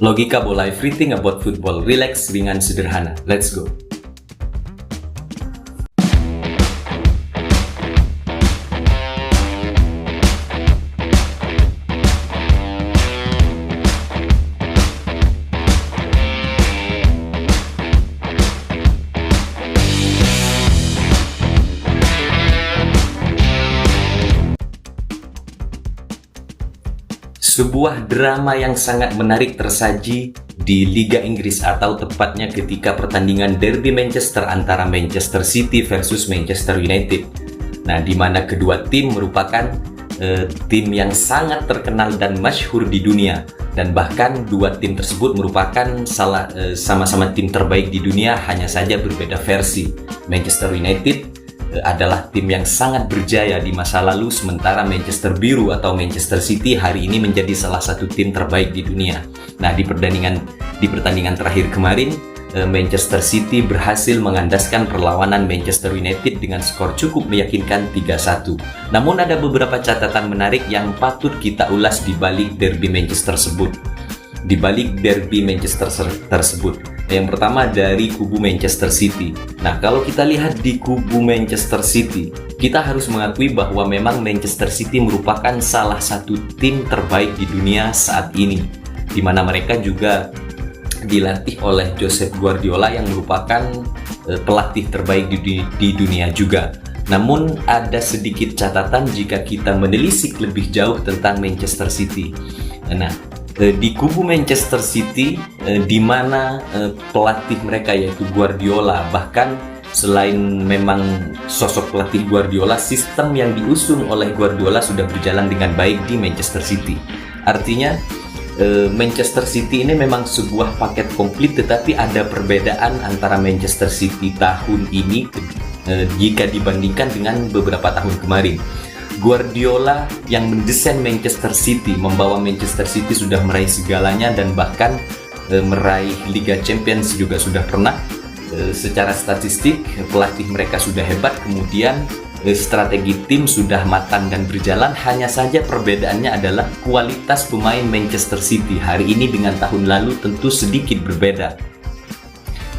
Logika bola, everything about football, relax, ringan, sederhana. Let's go. Sebuah drama yang sangat menarik tersaji di Liga Inggris, atau tepatnya ketika pertandingan derby Manchester antara Manchester City versus Manchester United. Nah, di mana kedua tim merupakan tim yang sangat terkenal dan masyhur di dunia, dan bahkan dua tim tersebut merupakan sama-sama tim terbaik di dunia, hanya saja berbeda versi. Manchester United adalah tim yang sangat berjaya di masa lalu, sementara Manchester Biru atau Manchester City hari ini menjadi salah satu tim terbaik di dunia. Nah, di pertandingan terakhir kemarin, Manchester City berhasil mengandaskan perlawanan Manchester United dengan skor cukup meyakinkan 3-1. Namun ada beberapa catatan menarik yang patut kita ulas di balik derby Manchester tersebut. Yang pertama dari kubu Manchester City. Nah, kalau kita lihat di kubu Manchester City, kita harus mengakui bahwa memang Manchester City merupakan salah satu tim terbaik di dunia saat ini, di mana mereka juga dilatih oleh Josep Guardiola yang merupakan pelatih terbaik di dunia juga. Namun ada sedikit catatan jika kita menelisik lebih jauh tentang Manchester City. Nah, di kubu Manchester City, di mana pelatih mereka yaitu Guardiola, bahkan selain memang sosok pelatih Guardiola, sistem yang diusung oleh Guardiola sudah berjalan dengan baik di Manchester City. Artinya Manchester City ini memang sebuah paket komplit, tetapi ada perbedaan antara Manchester City tahun ini jika dibandingkan dengan beberapa tahun kemarin. Guardiola yang mendesain Manchester City, membawa Manchester City sudah meraih segalanya dan bahkan meraih Liga Champions juga sudah pernah. Secara statistik pelatih mereka sudah hebat, kemudian strategi tim sudah matang dan berjalan. Hanya saja perbedaannya adalah kualitas pemain Manchester City hari ini dengan tahun lalu tentu sedikit berbeda.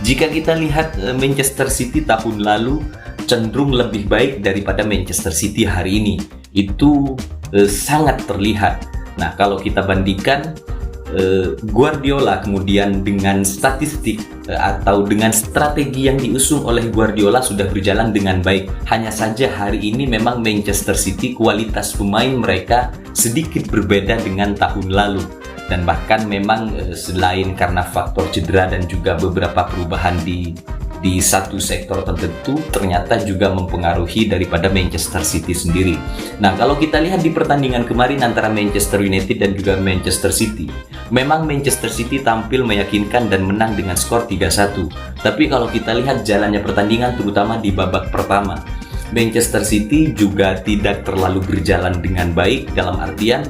Jika kita lihat Manchester City tahun lalu cenderung lebih baik daripada Manchester City hari ini, itu sangat terlihat. Nah, kalau kita bandingkan Guardiola kemudian dengan statistik atau dengan strategi yang diusung oleh Guardiola sudah berjalan dengan baik. Hanya saja hari ini memang Manchester City kualitas pemain mereka sedikit berbeda dengan tahun lalu, dan bahkan memang selain karena faktor cedera dan juga beberapa perubahan di satu sektor tertentu, ternyata juga mempengaruhi daripada Manchester City sendiri. Nah, kalau kita lihat di pertandingan kemarin antara Manchester United dan juga Manchester City, memang Manchester City tampil meyakinkan dan menang dengan skor 3-1. Tapi kalau kita lihat jalannya pertandingan, terutama di babak pertama, Manchester City juga tidak terlalu berjalan dengan baik, dalam artian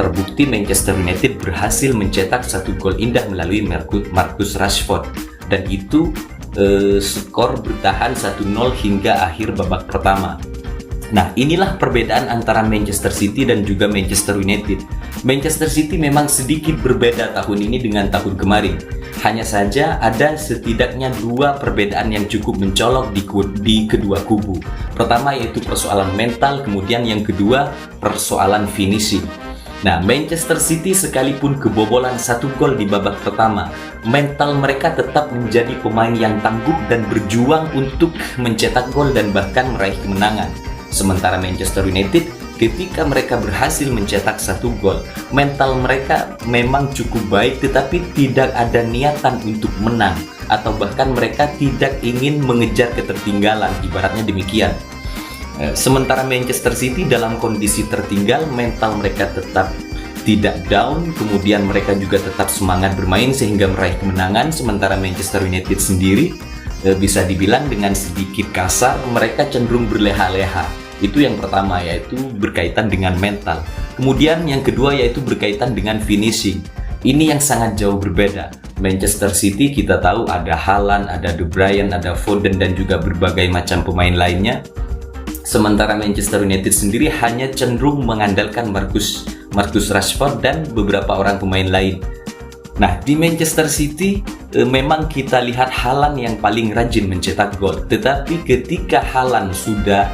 terbukti Manchester United berhasil mencetak satu gol indah melalui Marcus Rashford, dan itu skor bertahan 1-0 hingga akhir babak pertama. Nah, inilah perbedaan antara Manchester City dan juga Manchester United. Manchester City memang sedikit berbeda tahun ini dengan tahun kemarin. Hanya saja ada setidaknya dua perbedaan yang cukup mencolok di kedua kubu. Pertama yaitu persoalan mental, kemudian yang kedua persoalan finishing. Nah, Manchester City sekalipun kebobolan satu gol di babak pertama, mental mereka tetap menjadi pemain yang tangguh dan berjuang untuk mencetak gol dan bahkan meraih kemenangan. Sementara Manchester United, ketika mereka berhasil mencetak satu gol, mental mereka memang cukup baik, tetapi tidak ada niatan untuk menang, atau bahkan mereka tidak ingin mengejar ketertinggalan, ibaratnya demikian. Sementara Manchester City dalam kondisi tertinggal, mental mereka tetap tidak down, kemudian mereka juga tetap semangat bermain sehingga meraih kemenangan. Sementara Manchester United sendiri bisa dibilang dengan sedikit kasar, mereka cenderung berleha-leha. Itu yang pertama, yaitu berkaitan dengan mental. Kemudian yang kedua yaitu berkaitan dengan finishing. Ini yang sangat jauh berbeda. Manchester City kita tahu ada Haaland, ada De Bruyne, ada Foden dan juga berbagai macam pemain lainnya. Sementara Manchester United sendiri hanya cenderung mengandalkan Marcus Rashford dan beberapa orang pemain lain. Nah, di Manchester City memang kita lihat Haaland yang paling rajin mencetak gol. Tetapi ketika Haaland sudah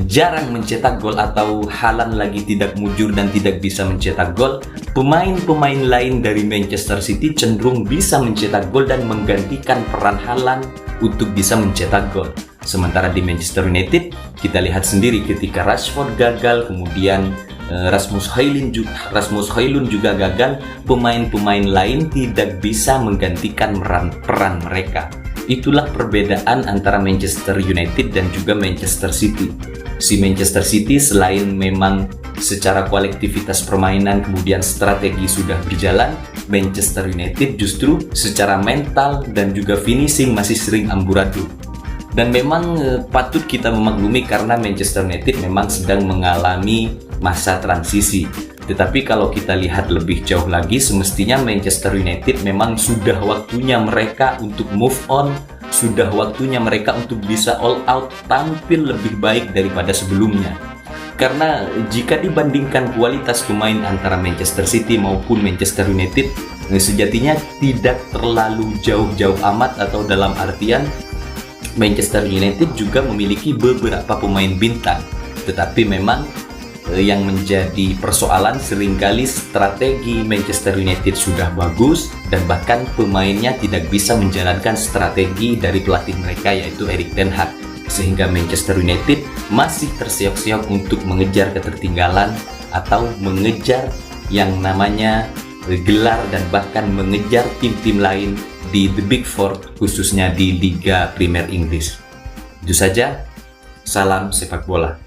jarang mencetak gol atau Haaland lagi tidak mujur dan tidak bisa mencetak gol, pemain-pemain lain dari Manchester City cenderung bisa mencetak gol dan menggantikan peran Haaland untuk bisa mencetak gol. Sementara di Manchester United kita lihat sendiri ketika Rashford gagal, kemudian Rasmus Højlund juga gagal, pemain-pemain lain tidak bisa menggantikan peran mereka. Itulah perbedaan antara Manchester United dan juga Manchester City. Si Manchester City selain memang secara kolektivitas permainan kemudian strategi sudah berjalan, Manchester United justru secara mental dan juga finishing masih sering amburadul. Dan memang patut kita memaklumi karena Manchester United memang sedang mengalami masa transisi. Tetapi kalau kita lihat lebih jauh lagi, semestinya Manchester United memang sudah waktunya mereka untuk move on, sudah waktunya mereka untuk bisa all out, tampil lebih baik daripada sebelumnya. Karena jika dibandingkan kualitas pemain antara Manchester City maupun Manchester United, sejatinya tidak terlalu jauh-jauh amat, atau dalam artian Manchester United juga memiliki beberapa pemain bintang. Tetapi memang yang menjadi persoalan seringkali strategi Manchester United sudah bagus dan bahkan pemainnya tidak bisa menjalankan strategi dari pelatih mereka yaitu Erik ten Hag, sehingga Manchester United masih terseok-seok untuk mengejar ketertinggalan atau mengejar yang namanya gelar dan bahkan mengejar tim-tim lain di The Big Four, khususnya di Liga Premier Inggris. Itu saja, salam sepak bola.